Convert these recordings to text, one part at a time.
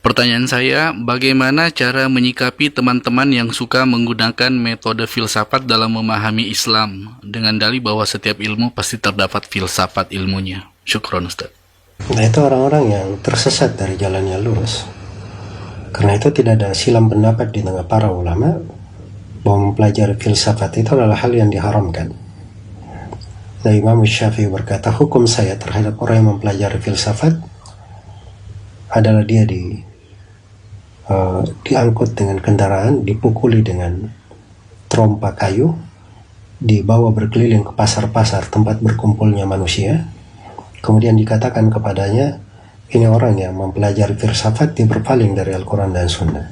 Pertanyaan saya, bagaimana cara menyikapi teman-teman yang suka menggunakan metode filsafat dalam memahami Islam dengan dalih bahwa setiap ilmu pasti terdapat filsafat ilmunya? Syukron, Ustaz. Nah, itu orang-orang yang tersesat dari jalan yang lurus. Karena itu tidak ada silam pendapat di tengah para ulama bahwa mempelajari filsafat itu adalah hal yang diharamkan. Nah, Imam Syafi'i berkata, hukum saya terhadap orang yang mempelajari filsafat adalah dia diangkut dengan kendaraan, dipukuli dengan trompa kayu, dibawa berkeliling ke pasar-pasar tempat berkumpulnya manusia, kemudian dikatakan kepadanya, ini orang yang mempelajari filsafat, dia berpaling dari Al-Quran dan Sunnah.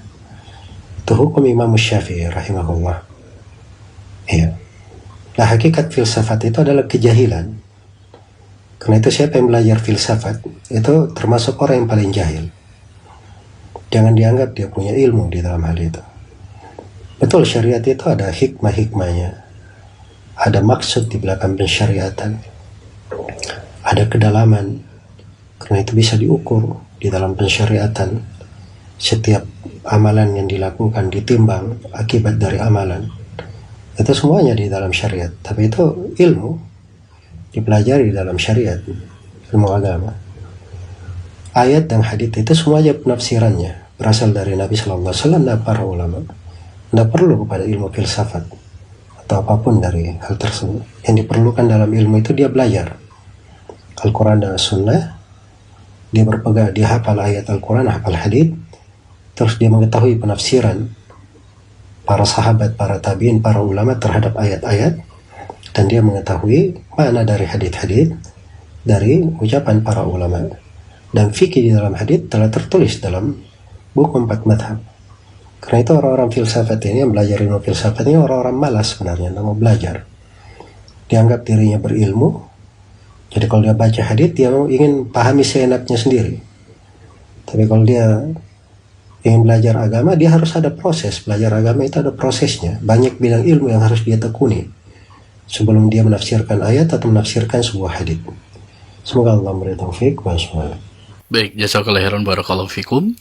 Itu hukum Imam Syafi'i rahimahullah. Iya. Nah, hakikat filsafat itu adalah kejahilan. Karena itu siapa yang belajar filsafat itu termasuk orang yang paling jahil. Jangan dianggap dia punya ilmu di dalam hal itu. Betul, syariat itu ada hikmah-hikmahnya, ada maksud di belakang pensyariatan, ada kedalaman. Karena itu bisa diukur di dalam pensyariatan. Setiap amalan yang dilakukan ditimbang akibat dari amalan. Itu semuanya di dalam syariat. Tapi itu ilmu dipelajari dalam syariat, ilmu agama. Ayat dan hadits itu semuanya penafsirannya berasal dari Nabi Sallallahu Alaihi Wasallam dan para ulama. Tidak perlu kepada ilmu filsafat atau apapun dari hal tersebut. Yang diperlukan dalam ilmu itu dia belajar Al-Quran dan Sunnah, dia berpegang, dia hafal ayat Al-Quran, hafal hadits, terus dia mengetahui penafsiran para sahabat, para tabiin, para ulama terhadap ayat-ayat, dan dia mengetahui makna dari hadits-hadits dari ucapan para ulama. Dan fikih di dalam hadits telah tertulis dalam buku 4 madhab. Karena itu orang-orang filsafat ini yang belajar ilmu filsafat ini orang-orang malas sebenarnya, tidak mau belajar. Dianggap dirinya berilmu. Jadi kalau dia baca hadits, dia ingin pahami seenaknya sendiri. Tapi kalau dia ingin belajar agama, dia harus ada proses. Belajar agama itu ada prosesnya. Banyak bidang ilmu yang harus dia tekuni sebelum dia menafsirkan ayat atau menafsirkan sebuah hadits. Semoga Allah memberi taufik. Baik, jazakallahu khairan, barakallahu fikum.